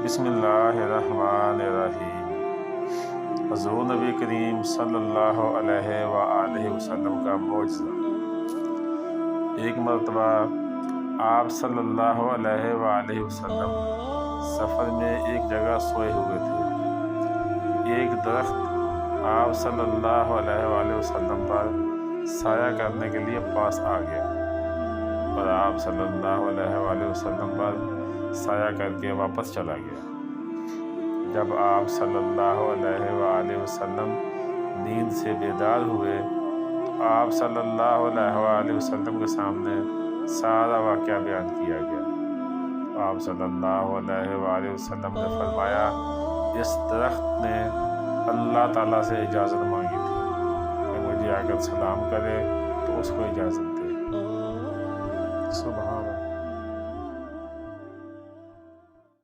بسم اللہ الرحمن الرحیم۔ حضور نبی کریم صلی اللہ علیہ وآلہ وسلم کا معجزہ۔ ایک مرتبہ آپ صلی اللہ علیہ وآلہ وسلم سفر میں ایک جگہ سوئے ہوئے تھے۔ ایک درخت آپ صلی اللہ علیہ وآلہ وسلم پر سایہ کرنے کے لیے پاس آ گیا اور آپ صلی اللہ علیہ وآلہ وسلم پر سایہ کر کے واپس چلا گیا۔ جب آپ صلی اللہ علیہ وآلہ وسلم نیند سے بیدار ہوئے تو آپ صلی اللہ علیہ وآلہ وسلم کے سامنے سارا واقعہ بیان کیا گیا۔ تو آپ صلی اللہ علیہ وآلہ وسلم نے فرمایا، اس درخت نے اللہ تعالیٰ سے اجازت مانگی تھی کہ مجھے آ کر سلام کرے تو اس کو اجازت دے۔ سبحان